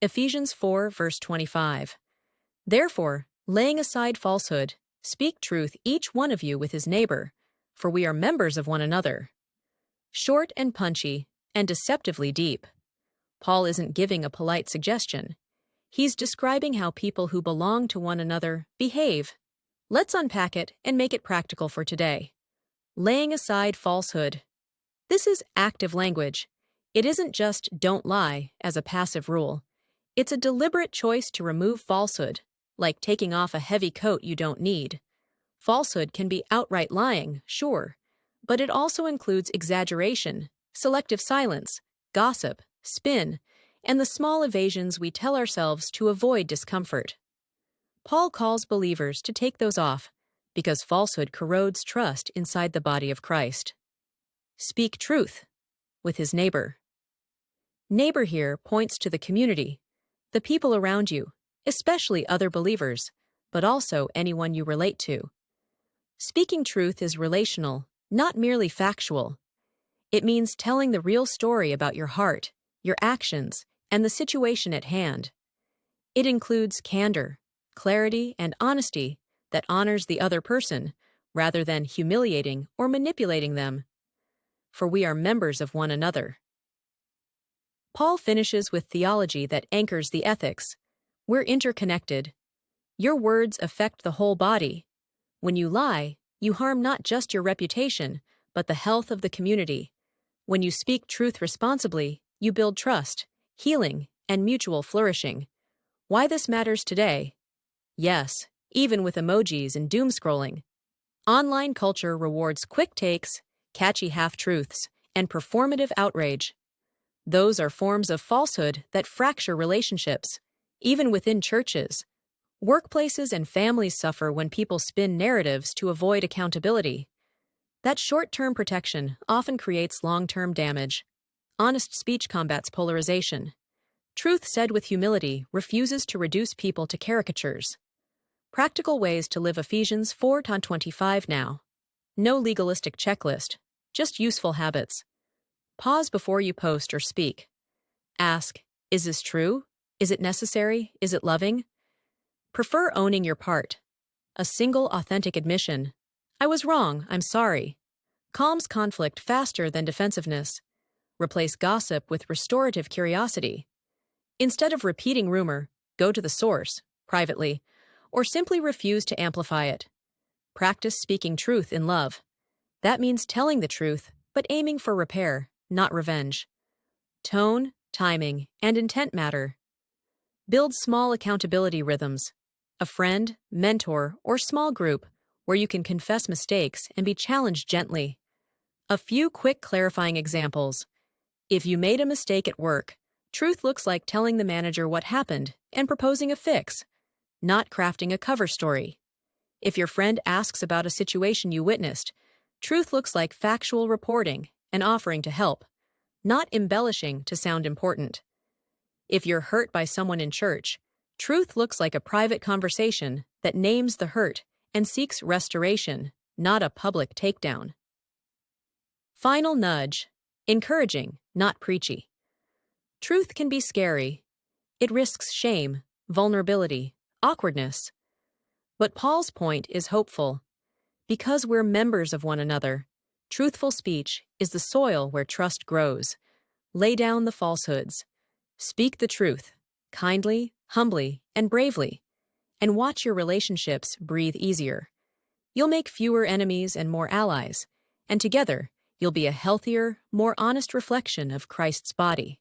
Ephesians 4, verse 25. Therefore, laying aside falsehood, speak truth each one of you with his neighbor, for we are members of one another. Short and punchy, and deceptively deep. Paul isn't giving a polite suggestion. He's describing how people who belong to one another behave. Let's unpack it and make it practical for today. Laying aside falsehood. This is active language. It isn't just don't lie as a passive rule. It's a deliberate choice to remove falsehood, like taking off a heavy coat you don't need. Falsehood can be outright lying, sure, but it also includes exaggeration, selective silence, gossip, spin, and the small evasions we tell ourselves to avoid discomfort. Paul calls believers to take those off because falsehood corrodes trust inside the body of Christ. Speak truth with his neighbor. Neighbor here points to the community, the people around you, especially other believers, but also anyone you relate to. Speaking truth is relational, not merely factual. It means telling the real story about your heart, your actions, and the situation at hand. It includes candor, clarity, and honesty that honors the other person, rather than humiliating or manipulating them. For we are members of one another. Paul finishes with theology that anchors the ethics. We're interconnected. Your words affect the whole body. When you lie, you harm not just your reputation, but the health of the community. When you speak truth responsibly, you build trust, healing, and mutual flourishing. Why this matters today? Yes, even with emojis and doom scrolling. Online culture rewards quick takes, catchy half-truths, and performative outrage. Those are forms of falsehood that fracture relationships, even within churches. Workplaces and families suffer when people spin narratives to avoid accountability. That short-term protection often creates long-term damage. Honest speech combats polarization. Truth said with humility refuses to reduce people to caricatures. Practical ways to live Ephesians 4:25 now. No legalistic checklist, just useful habits. Pause before you post or speak. Ask, is this true? Is it necessary? Is it loving? Prefer owning your part. A single authentic admission. I was wrong, I'm sorry. Calms conflict faster than defensiveness. Replace gossip with restorative curiosity. Instead of repeating rumor, go to the source, privately, or simply refuse to amplify it. Practice speaking truth in love. That means telling the truth, but aiming for repair, not revenge. Tone, timing, and intent matter. Build small accountability rhythms. A friend, mentor, or small group where you can confess mistakes and be challenged gently. A few quick clarifying examples. If you made a mistake at work, truth looks like telling the manager what happened and proposing a fix, not crafting a cover story. If your friend asks about a situation you witnessed, truth looks like factual reporting and offering to help, not embellishing to sound important. If you're hurt by someone in church, truth looks like a private conversation that names the hurt and seeks restoration, not a public takedown. Final nudge. Encouraging, not preachy. Truth can be scary. It risks shame, vulnerability, awkwardness. But Paul's point is hopeful. Because we're members of one another, truthful speech is the soil where trust grows. Lay down the falsehoods. Speak the truth, kindly, humbly, and bravely, and watch your relationships breathe easier. You'll make fewer enemies and more allies, and together, you'll be a healthier, more honest reflection of Christ's body.